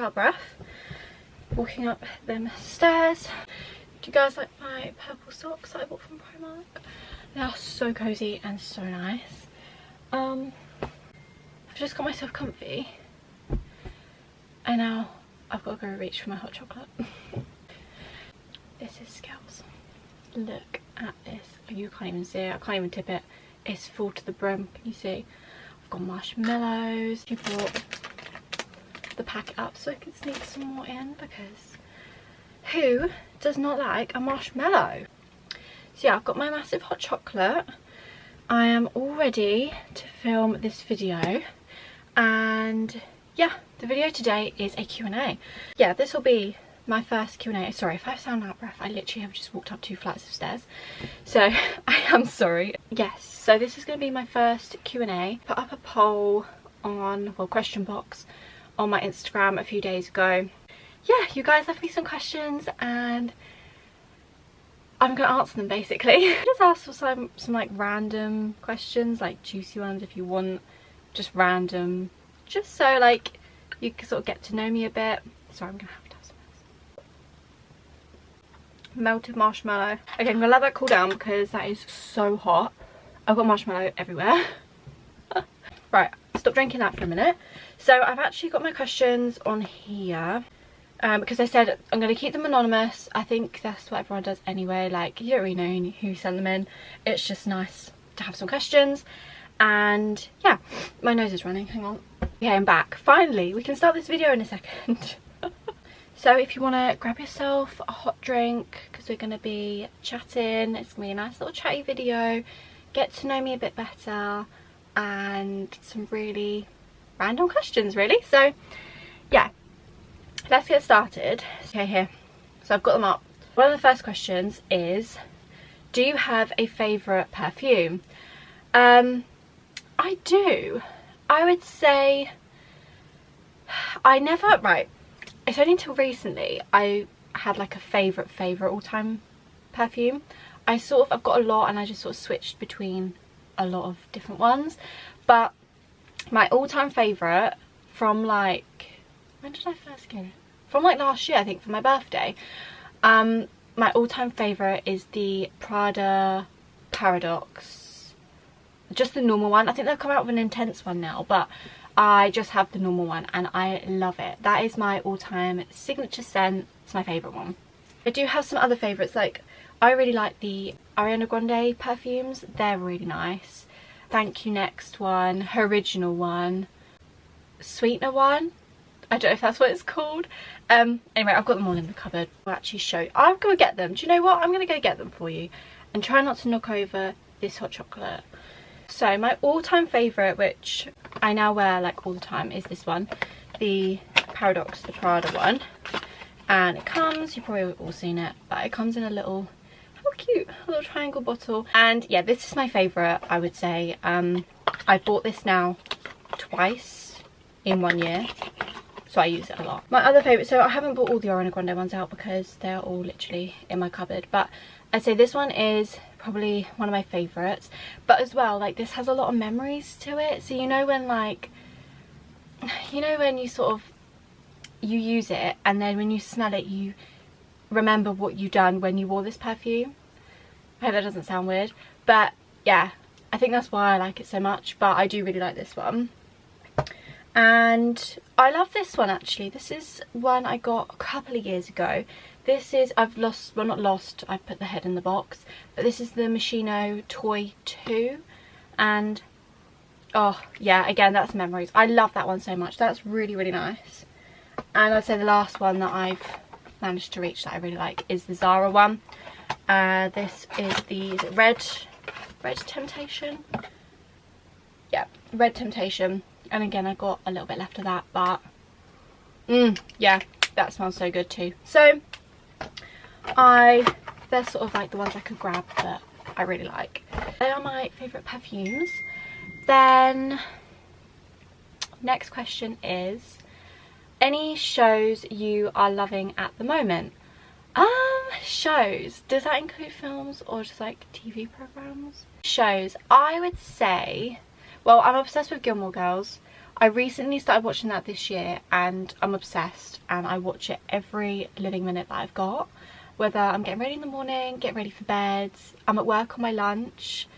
out of breath walking up them stairs. Do you guys like my purple socks that I bought from Primark? They are so cozy and so nice. I've just got myself comfy and now I've got to go reach for my hot chocolate. This is Skills. Look at this. Oh, you can't even see it. I can't even tip it. It's full to the brim. Can you see? I've got marshmallows. You brought the packet up so I can sneak some more in, because who does not like a marshmallow? So yeah, I've got my massive hot chocolate. I am all ready to film this video, and yeah, the video today is a Q&A. Yeah, this will be my first Q&A. Sorry if I sound out of breath, I literally have just walked up 2 flights of stairs, so I am sorry. Yes, so this is going to be my first Q&A. Put up a poll on, well, question box on my Instagram a few days ago. Yeah, you guys left me some questions and I'm going to answer them basically. Just ask for some like random questions, like juicy ones if you want, just random, just so like you can sort of get to know me a bit. Sorry, I'm going to have to have some of this. Melted marshmallow. Okay, I'm going to let that cool down because that is so hot. I've got marshmallow everywhere. Right, stop drinking that for a minute. So I've actually got my questions on here. Because I said I'm going to keep them anonymous. I think that's what everyone does anyway. Like, you don't really know who sent them in. It's just nice to have some questions. And yeah, my nose is running. Hang on. Okay, I'm back. Finally, we can start this video in a second. So if you want to grab yourself a hot drink, because we're going to be chatting. It's going to be a nice little chatty video. Get to know me a bit better. And some really random questions, really. So yeah. Let's get started. Okay, here. So I've got them up. One of the first questions is, do you have a favourite perfume? I do. I would say I never, right, it's only until recently I had like a favourite all-time perfume. I've got a lot and I just sort of switched between a lot of different ones. But my all-time favourite from like, when did I first get it? From like last year, I think, for my birthday. My all-time favourite is the Prada Paradox. Just the normal one. I think they've come out with an intense one now, but I just have the normal one and I love it. That is my all-time signature scent. It's my favourite one. I do have some other favourites. Like, I really like the Ariana Grande perfumes. They're really nice. Thank You Next one. Her original one. Sweetener one. I don't know if that's what it's called. Anyway, I've got them all in the cupboard. I'll actually show you. I'm going to get them. Do you know what? I'm going to go get them for you. And try not to knock over this hot chocolate. So my all-time favourite, which I now wear like all the time, is this one. The Paradox, the Prada one. And it comes, you've probably all seen it, but it comes in a little, how cute, a little triangle bottle. And yeah, this is my favourite, I would say. I bought this now twice in 1 year. So I use it a lot. My other favourite, so I haven't bought all the Ariana Grande ones out because they're all literally in my cupboard. But I'd say this one is probably one of my favourites. But as well, like, this has a lot of memories to it. So you know when, like, you know when you sort of, you use it and then when you smell it, you remember what you done when you wore this perfume. I hope that doesn't sound weird. But yeah, I think that's why I like it so much. But I do really like this one. And I love this one actually. This is one I got a couple of years ago. This is, I've lost, well not lost, I've put the head in the box. But this is the Moschino Toy 2. And, oh yeah, again, that's memories. I love that one so much. That's really, really nice. And I'd say the last one that I've managed to reach that I really like is the Zara one. This is the Red Temptation. Yeah, Red Temptation. And again, I got a little bit left of that, but yeah, that smells so good too. So they're sort of like the ones I could grab that I really like. They are my favourite perfumes. Then next question is, any shows you are loving at the moment? Shows, does that include films or just like TV programs? Shows, I would say, well, I'm obsessed with Gilmore Girls. I recently started watching that this year and I'm obsessed, and I watch it every living minute that I've got. Whether I'm getting ready in the morning, getting ready for bed, I'm at work on my lunch,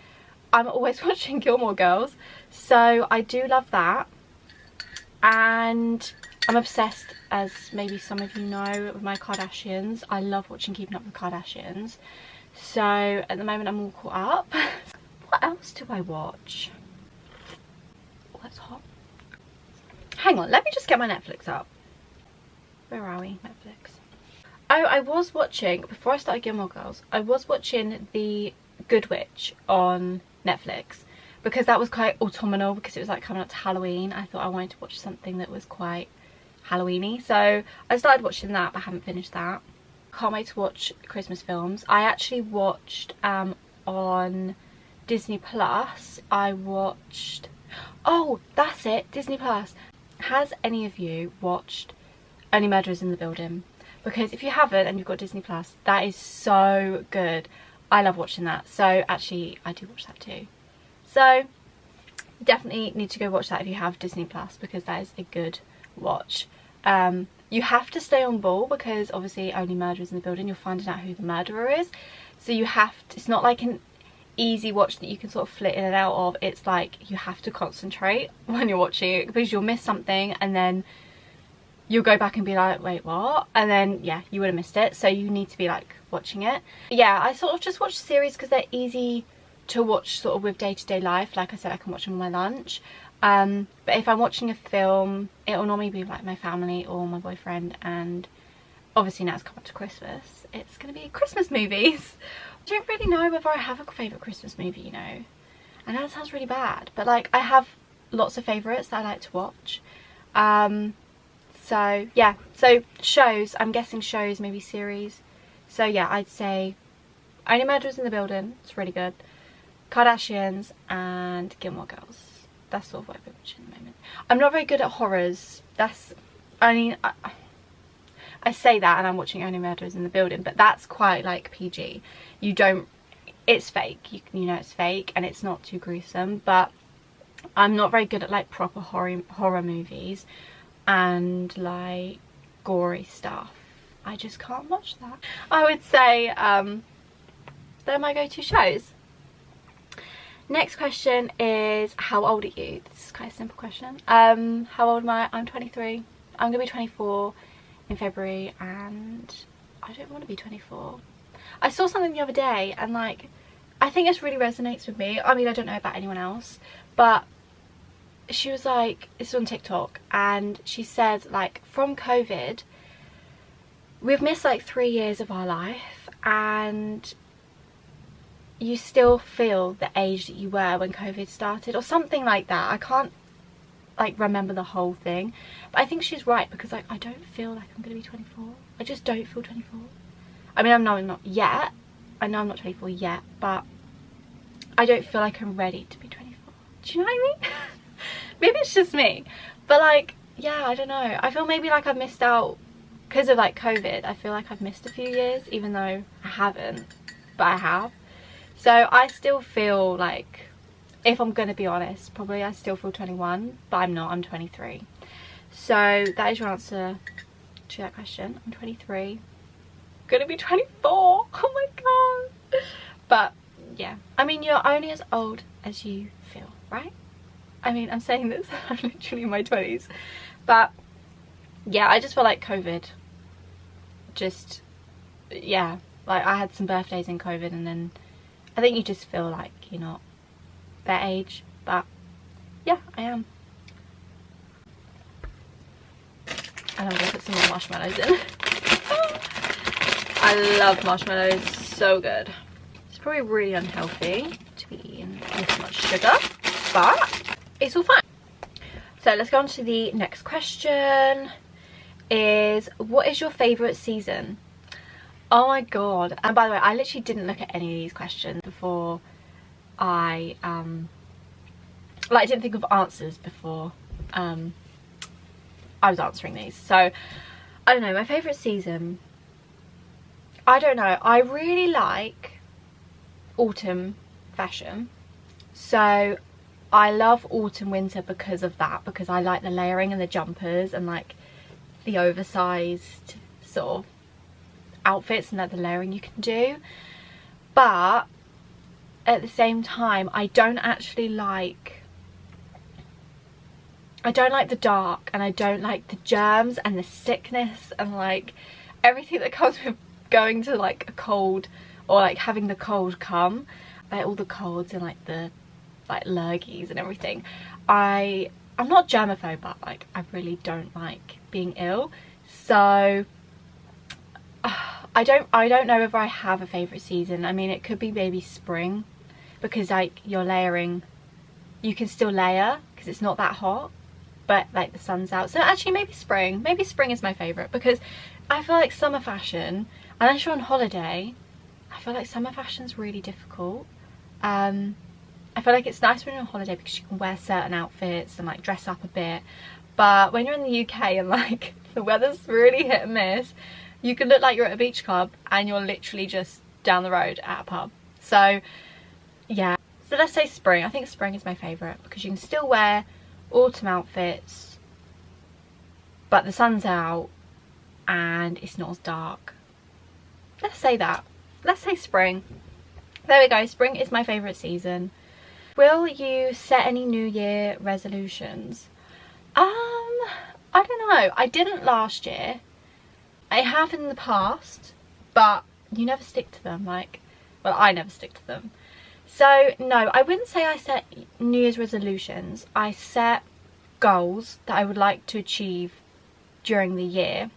I'm always watching Gilmore Girls. So I do love that. And I'm obsessed, as maybe some of you know, with my Kardashians. I love watching Keeping Up with the Kardashians. So at the moment I'm all caught up. What else do I watch? Oh, that's hot. Hang on, let me just get my Netflix up. Where are we? Netflix. Oh, I was watching, before I started Gilmore Girls, I was watching The Good Witch on Netflix, because that was quite autumnal, because it was like coming up to Halloween. I thought I wanted to watch something that was quite Halloweeny, so I started watching that, but I haven't finished that. Can't wait to watch Christmas films. I actually watched on Disney Plus, I watched, oh that's it, Disney Plus. Has any of you watched Only Murders in the Building? Because if you haven't and you've got Disney Plus, that is so good. I love watching that. So actually I do watch that too. So definitely need to go watch that if you have Disney Plus, because that is a good watch. You have to stay on ball, because obviously Only Murders in the Building, you're finding out who the murderer is. So you have to, it's not like an easy watch that you can sort of flit in and out of. It's like you have to concentrate when you're watching it, because you'll miss something and then you'll go back and be like, wait, what? And then yeah, you would have missed it. So you need to be like watching it. Yeah, I sort of just watch series because they're easy to watch sort of with day-to-day life. Like I said, I can watch them on my lunch. But if I'm watching a film, it'll normally be like my family or my boyfriend, and obviously now it's come up to Christmas, it's gonna be Christmas movies. I don't really know whether I have a favourite Christmas movie, you know. I know that sounds really bad, but like I have lots of favourites that I like to watch. So yeah, so shows, I'm guessing shows, maybe series. So yeah, I'd say Only Murders in the Building, it's really good, Kardashians and Gilmore Girls. That's sort of what I've been watching at the moment. I'm not very good at horrors. That's, I mean, I say that and I'm watching Only Murders in the Building, but that's quite like PG. You don't, it's fake, you know it's fake and it's not too gruesome, but I'm not very good at like proper horror movies and like gory stuff. I just can't watch that. I would say they're my go-to shows. Next question is, how old are you? This is quite a simple question. How old am I? I'm 23. I'm gonna be 24 in February, and I don't want to be 24. I saw something the other day and like, I think this really resonates with me. I mean, I don't know about anyone else, but she was like, it's on TikTok, and she said like, from COVID we've missed like 3 years of our life, and you still feel the age that you were when COVID started, or something like that. I can't like remember the whole thing, but I think she's right, because like I don't feel like I'm gonna be 24. I just don't feel 24. I mean, I'm not yet. I know I'm not 24 yet, but I don't feel like I'm ready to be 24. Do you know what I mean? Maybe it's just me, but like, yeah, I don't know. I feel maybe like I've missed out because of like COVID. I feel like I've missed a few years, even though I haven't, but I have. So I still feel like, if I'm gonna be honest, probably I still feel 21, but I'm not, I'm 23. So that is your answer to that question. I'm 23, gonna be 24, oh my god. But yeah, I mean, you're only as old as you feel, right? I mean, I'm saying this, I'm literally in my 20s. But yeah, I just feel like COVID, just, yeah, like I had some birthdays in COVID, and then I think you just feel like you're not that age, but yeah, I am. And I'm gonna put some more marshmallows in. I love marshmallows, so good. It's probably really unhealthy to be eating this much sugar, but it's all fine. So let's go on to the next question. Is, what is your favourite season? Oh my god. And by the way, I literally didn't look at any of these questions before I like, I didn't think of answers before I was answering these. So I don't know, my favourite season, I don't know. I really like autumn fashion, so I love autumn winter because of that, because I like the layering and the jumpers and like the oversized sort of outfits and like the layering you can do. But at the same time, I don't like the dark, and I don't like the germs and the sickness and like everything that comes with going to like a cold, or like having the cold come, like all the colds and like the like lurgies and everything. I'm not germaphobe, but like I really don't like being ill. So I don't know if I have a favourite season. I mean, it could be maybe spring, because like you're layering, you can still layer because it's not that hot, but like the sun's out. So actually maybe spring is my favourite, because I feel like summer fashion, unless you're on holiday, I feel like summer fashion's really difficult. I feel like it's nice when you're on holiday because you can wear certain outfits and like dress up a bit, but when you're in the UK and like the weather's really hit and miss, you can look like you're at a beach club and you're literally just down the road at a pub. So yeah, so let's say spring. I think spring is my favourite because you can still wear autumn outfits, but the sun's out and it's not as dark. Let's say that. Let's say spring. There we go. Spring is my favourite season. Will you set any New Year resolutions? I don't know. I didn't last year. I have in the past, but you never stick to them. Like, well, I never stick to them. So no, I wouldn't say I set New Year's resolutions. I set goals that I would like to achieve during the year,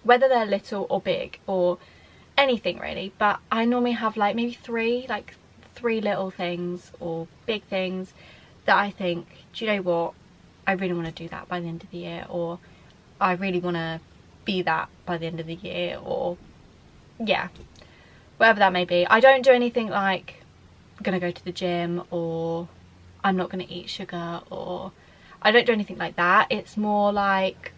whether they're little or big or anything really. But I normally have like maybe three little things or big things that I think, do you know what, I really want to do that by the end of the year, or I really want to be that by the end of the year, or yeah, whatever that may be. I don't do anything like I'm gonna go to the gym, or I'm not gonna eat sugar, or I don't do anything like that. It's more like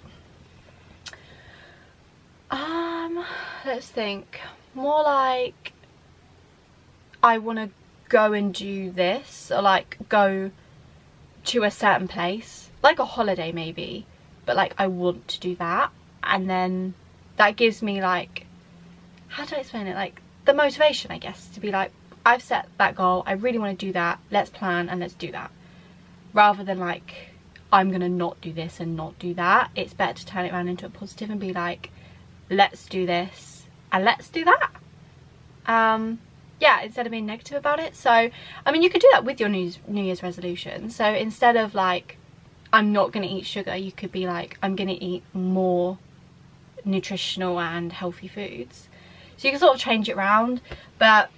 let's think, more like I want to go and do this, or like go to a certain place, like a holiday maybe, but like I want to do that, and then that gives me like, how do I explain it, like the motivation, I guess, to be like, I've set that goal, I really want to do that, let's plan and let's do that, rather than like I'm gonna not do this and not do that. It's better to turn it around into a positive and be like, let's do this and let's do that. Yeah, instead of being negative about it. So I mean, you could do that with your New Year's resolution. So instead of like, I'm not going to eat sugar, you could be like, I'm going to eat more nutritional and healthy foods. So you can sort of change it around. But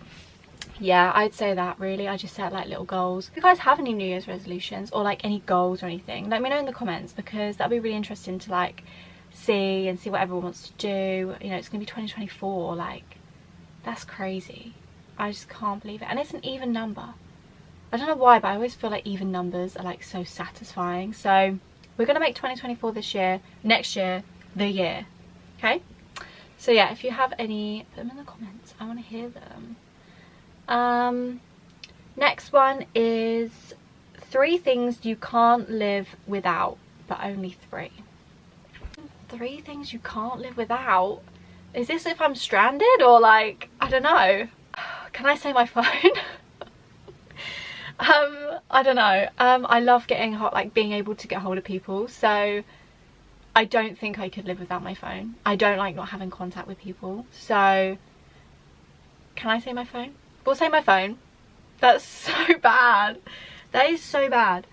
yeah, I'd say that really. I just set like little goals. If you guys have any New Year's resolutions or like any goals or anything, let me know in the comments, because that'd be really interesting to like see what everyone wants to do. You know, it's going to be 2024. Like, that's crazy. I just can't believe it. And it's an even number. I don't know why, but I always feel like even numbers are like so satisfying. So we're going to make 2024 this year, next year, the year. Okay? So yeah, if you have any, put them in the comments. I want to hear them. Next one is 3 things you can't live without, but only 3. 3 things you can't live without? Is this if I'm stranded, or like, I don't know. Can I say my phone? I don't know. I love getting like being able to get hold of people, so I don't think I could live without my phone. I don't like not having contact with people, so can I say my phone? We'll say my phone. That's so bad. That is so bad.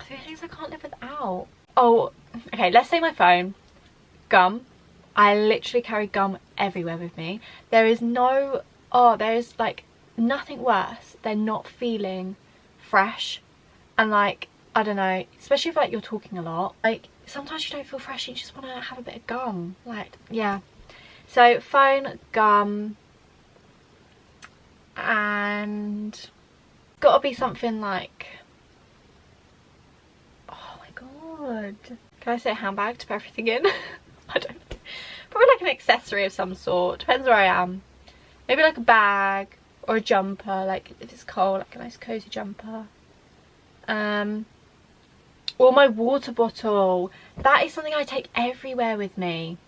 3 things I can't live without. Oh, okay, let's say my phone. Gum. I literally carry gum everywhere with me. There is no, there's like nothing worse than not feeling fresh. And like, I don't know, especially if like you're talking a lot, like sometimes you don't feel fresh, you just want to have a bit of gum. Like, yeah. So phone, gum, and gotta be something like, oh my god, can I say a handbag to put everything in? I don't, probably like an accessory of some sort, depends where I am. Maybe like a bag or a jumper, like if it's cold, like a nice cozy jumper. Or my water bottle. That is something I take everywhere with me.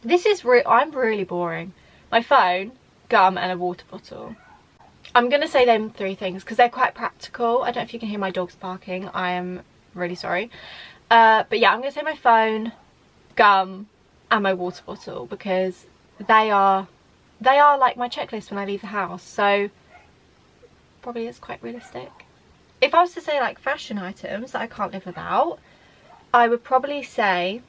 This is I'm really boring. My phone, gum, and a water bottle. I'm gonna say them 3 things because they're quite practical. I don't know if you can hear my dogs barking. I am really sorry. But yeah, I'm gonna say my phone, gum, and my water bottle because they are like my checklist when I leave the house. So probably it's quite realistic. If I was to say like fashion items that I can't live without, I would probably say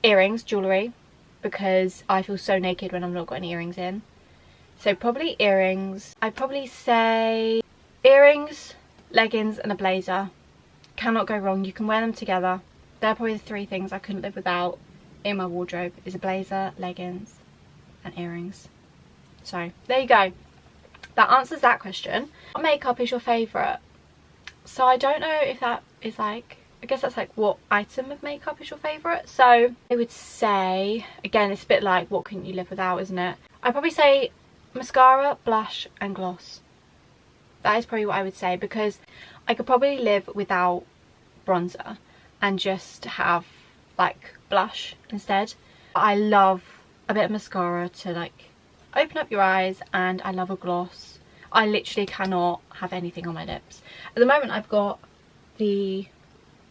earrings, jewellery, because I feel so naked when I've not got any earrings in. So probably earrings. I'd probably say earrings, leggings, and a blazer. Cannot go wrong. You can wear them together. They're probably the 3 things I couldn't live without in my wardrobe, is a blazer, leggings, and earrings. So there you go. That answers that question. What makeup is your favourite? So I don't know if that is like, I guess that's like what item of makeup is your favourite. So I would say, again, it's a bit like what couldn't you live without, isn't it? I'd probably say mascara, blush, and gloss. That is probably what I would say, because I could probably live without bronzer and just have like blush instead. I love a bit of mascara to like open up your eyes, and I love a gloss. I literally cannot have anything on my lips. At the moment I've got the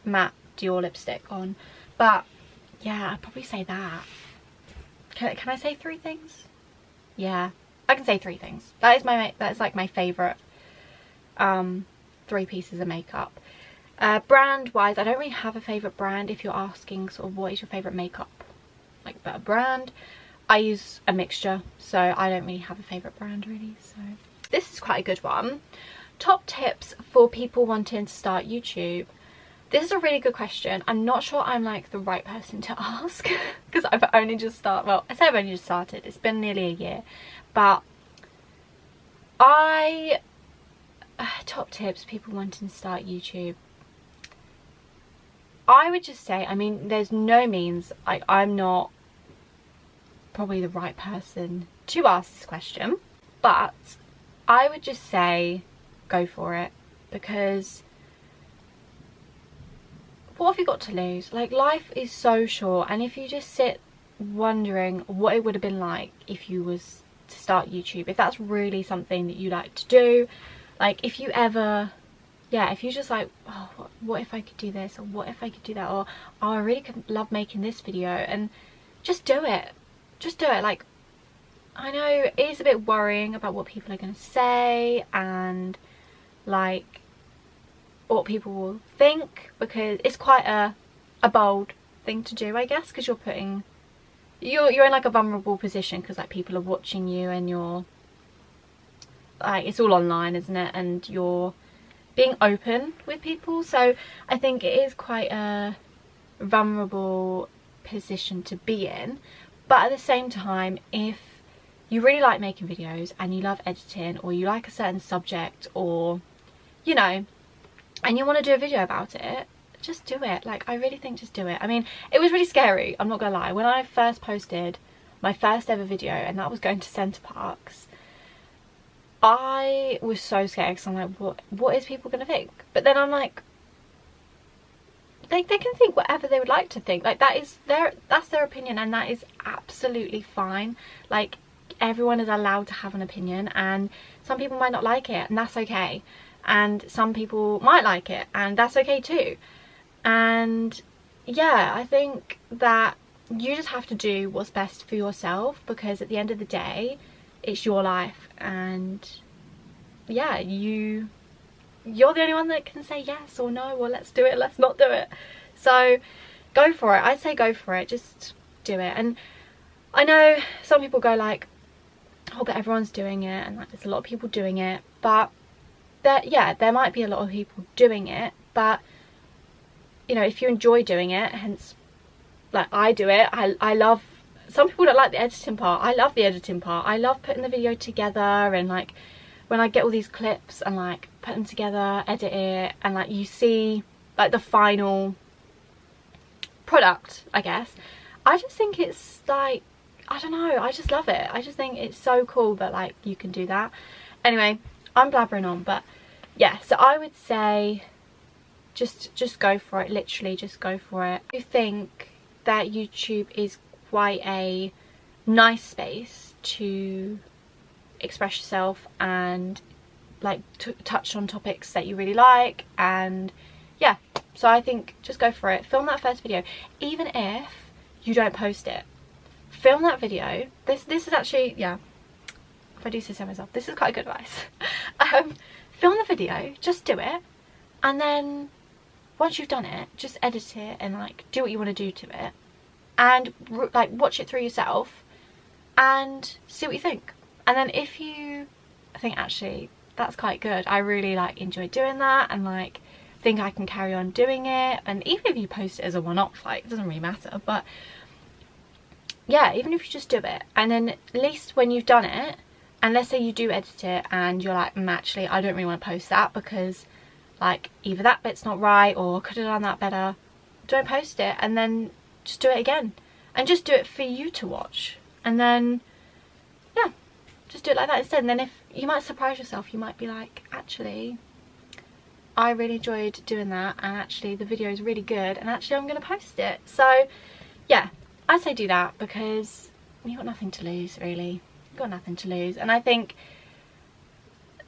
matte Dior lipstick on, but yeah, I'd probably say that. Can I say 3 things? Yeah, I can say 3 things. That is like my favourite 3 pieces of makeup. Brand wise, I don't really have a favourite brand. If you're asking sort of what is your favourite makeup like better brand, I use a mixture, so I don't really have a favourite brand really. So this is quite a good one. Top tips for people wanting to start YouTube. This is a really good question. I'm not sure I'm like the right person to ask because I've only just started. Well, I say I've only just started. It's been nearly a year, but top tips people wanting to start YouTube. I would just say, I mean, there's no means I'm not probably the right person to ask this question, but I would just say go for it, because what have you got to lose? Like, life is so short, and if you just sit wondering what it would have been like if you was to start YouTube, if that's really something that you like to do, like if you ever, yeah, if you just like, oh, what if I could do this, or what if I could do that, or oh, I really could love making this video, and just do it. Just do it. Like, I know it is a bit worrying about what people are going to say and like what people will think, because it's quite a bold thing to do, I guess, because you're in like a vulnerable position, because like people are watching you, and you're like, it's all online, isn't it, and you're being open with people. So I think it is quite a vulnerable position to be in. But at the same time, if you really like making videos and you love editing, or you like a certain subject, or you know, and you want to do a video about it, just do it. Like, I really think just do it. I mean, it was really scary, I'm not gonna lie. When I first posted my first ever video, and that was going to Centre Parks, I was so scared, because I'm like, what is people gonna think? But then I'm like, they can think whatever they would like to think. Like, that's their opinion, and that is absolutely fine. Like, everyone is allowed to have an opinion, and some people might not like it, and that's okay. And some people might like it, and that's okay too. And yeah, I think that you just have to do what's best for yourself, because at the end of the day, it's your life, and yeah, you're the only one that can say yes or no, or let's do it, let's not do it. So go for it. I'd say go for it, just do it. And I know some people go like, oh, but everyone's doing it, and like there's a lot of people doing it, but there might be a lot of people doing it, but you know, if you enjoy doing it, hence like I do it, I love, some people don't like the editing part, I love the editing part. I love putting the video together, and like when I get all these clips and like put them together, edit it, and like you see like the final product, I guess. I just think it's like, I don't know, I just love it. I just think it's so cool that like you can do that. Anyway, I'm blabbering on, but yeah, so I would say just go for it, literally just go for it. I think that YouTube is quite a nice space to express yourself and like touch on topics that you really like, and yeah, so I think just go for it. Film that first video, even if you don't post it. Film that video. This is actually, yeah, if I do say so myself, this is quite good advice. Film the video, just do it, and then once you've done it, just edit it and like do what you want to do to it, and like watch it through yourself and see what you think. And then if you think actually that's quite good, I really like enjoy doing that and like think I can carry on doing it, and even if you post it as a one-off, like it doesn't really matter, but yeah, even if you just do it, and then at least when you've done it, and let's say you do edit it and you're like, actually I don't really want to post that because like either that bit's not right or could have done that better, don't post it, and then just do it again, and just do it for you to watch, and then yeah, just do it like that instead. And then if you might surprise yourself, you might be like, actually I really enjoyed doing that, and actually the video is really good, and actually I'm going to post it. So yeah, I'd say do that, because you've got nothing to lose, really. You've got nothing to lose. And I think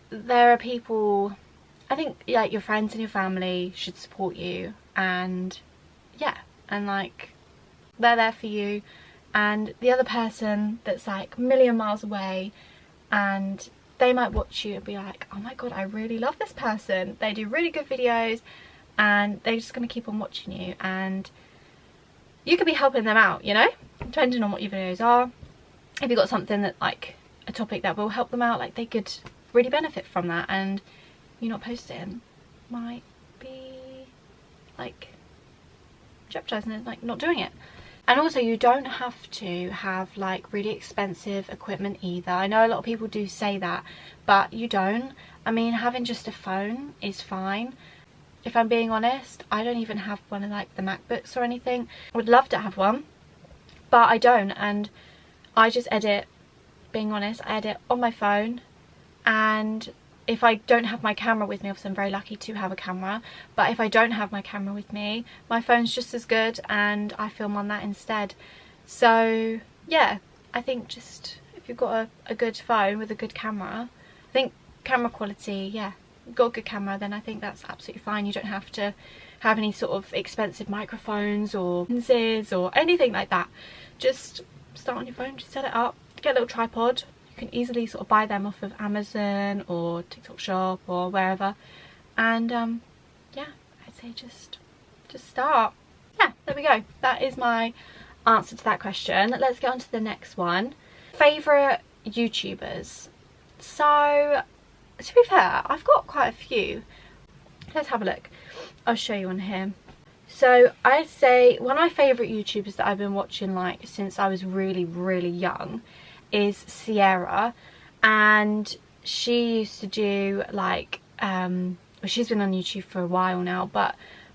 there are people, I think like your friends and your family should support you, and yeah, and like they're there for you, and the other person that's like a million miles away, and they might watch you and be like, oh my god, I really love this person, they do really good videos, and they're just going to keep on watching you, and you could be helping them out, you know, depending on what your videos are. If you've got something that like a topic that will help them out, like they could really benefit from that, and you not posting might be like jeopardizing it, like not doing it. And also you don't have to have like really expensive equipment either. I know a lot of people do say that, but you don't. I mean, having just a phone is fine. If I'm being honest, I don't even have one of like the MacBooks or anything. I would love to have one, but I don't, and I just edit, being honest, I edit on my phone. And if I don't have my camera with me, obviously I'm very lucky to have a camera, but if I don't have my camera with me, my phone's just as good, and I film on that instead. So yeah, I think just if you've got a good phone with a good camera, I think camera quality, yeah, got a good camera, then I think that's absolutely fine. You don't have to have any sort of expensive microphones or lenses or anything like that. Just start on your phone, just set it up, get a little tripod. You can easily sort of buy them off of Amazon or TikTok Shop or wherever, and yeah, I'd say just start. Yeah, there we go. That is my answer to that question. Let's get on to the next one. Favourite YouTubers. So to be fair, I've got quite a few. Let's have a look. I'll show you on here. So I'd say one of my favourite YouTubers that I've been watching like since I was really young is Sierra, and she used to do like well, she's been on YouTube for a while now, but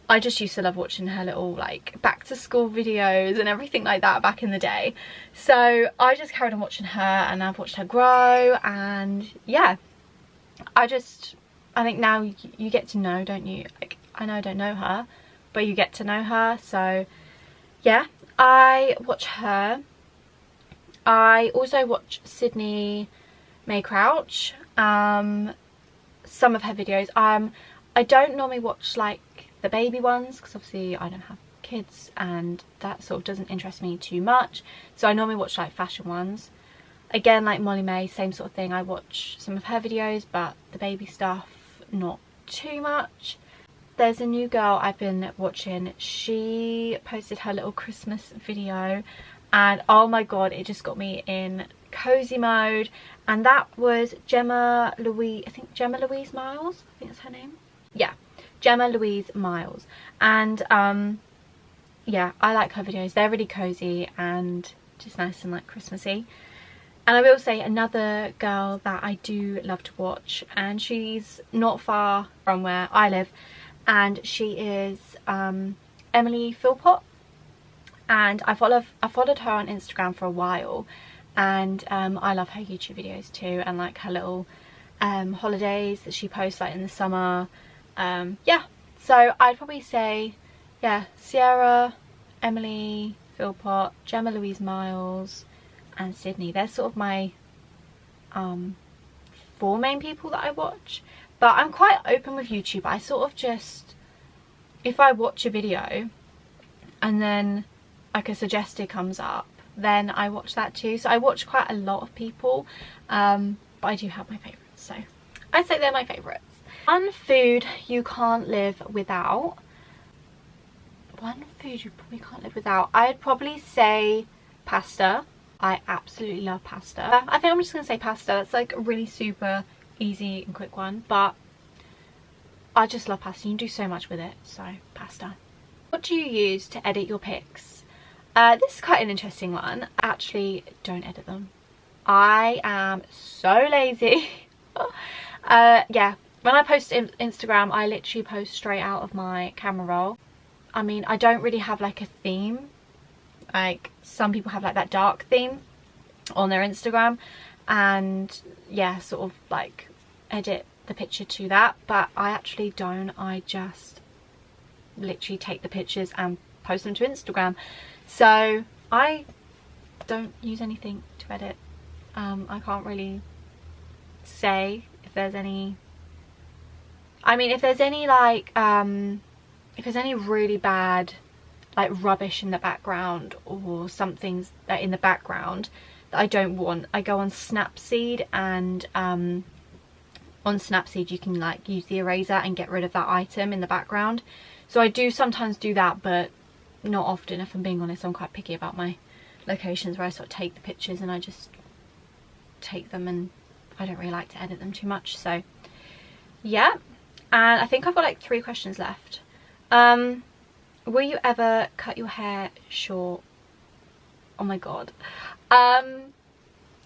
I just used to love watching her little like back to school videos and everything like that back in the day. So I just carried on watching her, and I've watched her grow, and yeah, I think now you get to know, don't you? Like, I know I don't know her, but you get to know her. So yeah, I watch her. I also watch Sydney May Crouch, some of her videos. I don't normally watch like the baby ones, because obviously I don't have kids and that sort of doesn't interest me too much, so I normally watch like fashion ones. Again, like Molly May, same sort of thing, I watch some of her videos, but the baby stuff not too much. There's a new girl I've been watching. She posted her little Christmas video, and oh my god, it just got me in cozy mode, and that was Gemma Louise, I think Gemma Louise Miles, I think that's her name. Yeah, Gemma Louise Miles. And yeah, I like her videos. They're really cozy and just nice and like Christmassy. And I will say another girl that I do love to watch, and she's not far from where I live, and she is Emily Philpott. And I followed her on Instagram for a while, and I love her YouTube videos too, and like her little holidays that she posts like in the summer. Yeah, so I'd probably say, yeah, Sierra, Emily Philpott, Gemma Louise Miles and Sydney. They're sort of my 4 main people that I watch. But I'm quite open with YouTube. I sort of just, if I watch a video and then like a suggested comes up, then I watch that too. So I watch quite a lot of people, but I do have my favourites, so I'd say they're my favourites. One food you can't live without. One food you probably can't live without. I'd probably say pasta. I absolutely love pasta. I think I'm just going to say pasta. That's like a really super easy and quick one, but I just love pasta. You can do so much with it, so pasta. What do you use to edit your pics? This is quite an interesting one. I actually don't edit them. I am so lazy. Yeah, when I post Instagram, I literally post straight out of my camera roll. I mean, I don't really have like a theme. Like some people have like that dark theme on their Instagram, and yeah, sort of like edit the picture to that, but I actually don't. I just literally take the pictures and post them to Instagram, so I don't use anything to edit. I can't really say if there's any, I mean, if there's any like if there's any really bad like rubbish in the background or something's in the background that I don't want, I go on Snapseed, and on Snapseed you can like use the eraser and get rid of that item in the background. So I do sometimes do that, but not often. If I'm being honest, I'm quite picky about my locations where I sort of take the pictures, and I just take them, and I don't really like to edit them too much. So yeah, and I think I've got like 3 questions left. Will you ever cut your hair short? Oh my god. I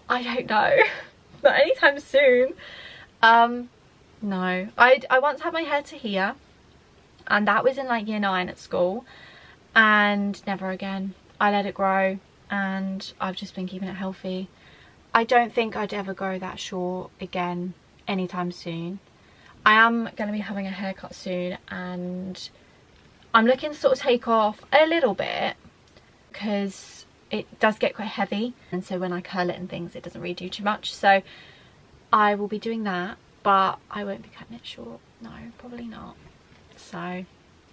don't know. Not anytime soon. No. I once had my hair to here, and that was in like year 9 at school, and never again. I let it grow, and I've just been keeping it healthy. I don't think I'd ever go that short again anytime soon. I am going to be having a haircut soon, and I'm looking to sort of take off a little bit because it does get quite heavy, and so when I curl it and things, it doesn't really do too much. So I will be doing that, but I won't be cutting it short. No, probably not. So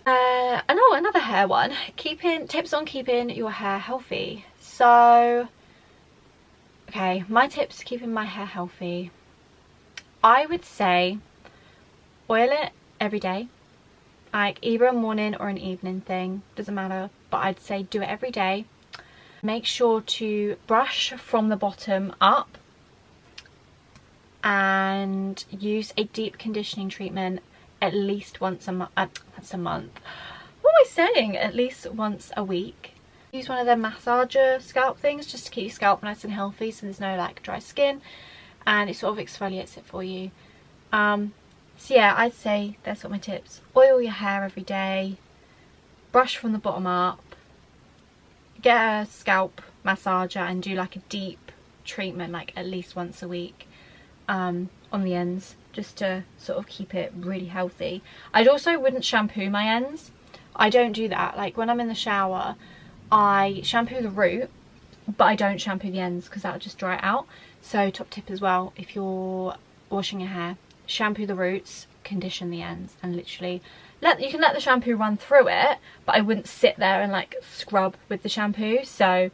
another hair one. Tips on keeping your hair healthy. So okay, my tips to keeping my hair healthy, I would say oil it every day. Like either a morning or an evening thing, doesn't matter, but I'd say do it every day. Make sure to brush from the bottom up, and use a deep conditioning treatment at least once a month. What am I saying? At least once a week. Use one of their massager scalp things just to keep your scalp nice and healthy, so there's no like dry skin, and it sort of exfoliates it for you. So yeah, I'd say that's what my tips. Oil your hair every day, brush from the bottom up, get a scalp massager and do like a deep treatment like at least once a week on the ends, just to sort of keep it really healthy. I also wouldn't shampoo my ends. I don't do that. Like when I'm in the shower, I shampoo the root, but I don't shampoo the ends because that'll just dry it out. So top tip as well, if you're washing your hair, shampoo the roots, condition the ends, and literally you can let the shampoo run through it, but I wouldn't sit there and like scrub with the shampoo. So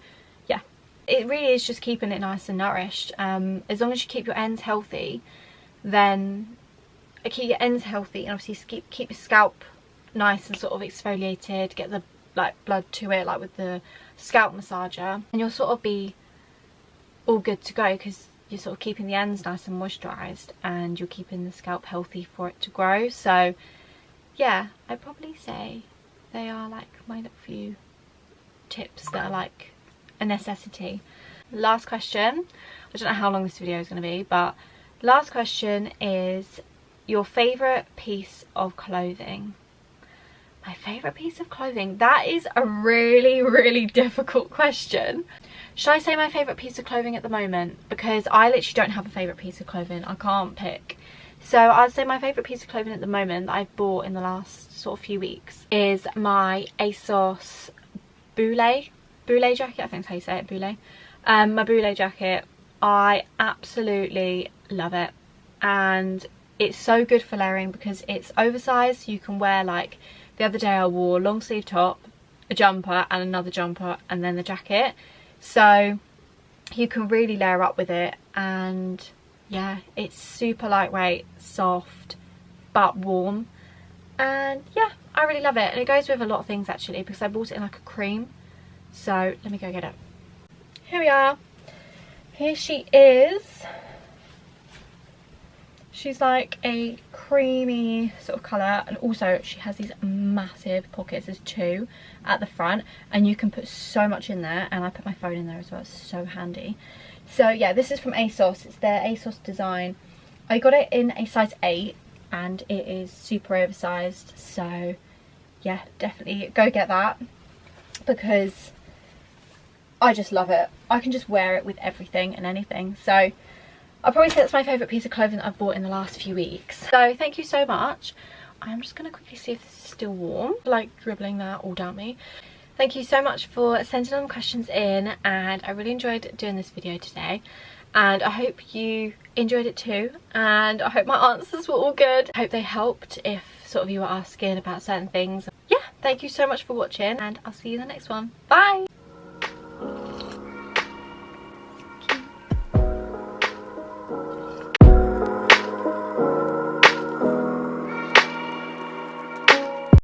yeah, it really is just keeping it nice and nourished. As long as you keep your ends healthy, then keep your ends healthy, and obviously keep your scalp nice and sort of exfoliated, get the like blood to it like with the scalp massager, and you'll sort of be all good to go because you're sort of keeping the ends nice and moisturised, and you're keeping the scalp healthy for it to grow. So yeah, I'd probably say they are like my little few tips that are like a necessity. Last question. I don't know how long this video is going to be, but last question is your favourite piece of clothing. My favourite piece of clothing? That is a really, really difficult question. Should I say my favourite piece of clothing at the moment? Because I literally don't have a favourite piece of clothing. I can't pick. So I'd say my favourite piece of clothing at the moment that I've bought in the last sort of few weeks is my ASOS Boule jacket. I think that's how you say it, Boule. My Boule jacket. I absolutely love it. And it's so good for layering because it's oversized. So you can wear, like, the other day I wore a long sleeve top, a jumper and another jumper and then the jacket. So you can really layer up with it, and yeah, it's super lightweight, soft but warm, and yeah, I really love it. And it goes with a lot of things actually, because I bought it in like a cream. So let me go get it. Here we are. Here she is. She's like a creamy sort of colour, and also she has these massive pockets. There's two at the front and you can put so much in there, and I put my phone in there as well. It's so handy. So yeah, this is from ASOS. It's their ASOS design. I got it in a size 8 and it is super oversized, so yeah, definitely go get that because I just love it. I can just wear it with everything and anything. So I'll probably say that's my favourite piece of clothing that I've bought in the last few weeks. So thank you so much. I'm just going to quickly see if this is still warm, like dribbling that all down me. Thank you so much for sending all the questions in, and I really enjoyed doing this video today. And I hope you enjoyed it too, and I hope my answers were all good. I hope they helped if sort of you were asking about certain things. Yeah, thank you so much for watching, and I'll see you in the next one. Bye!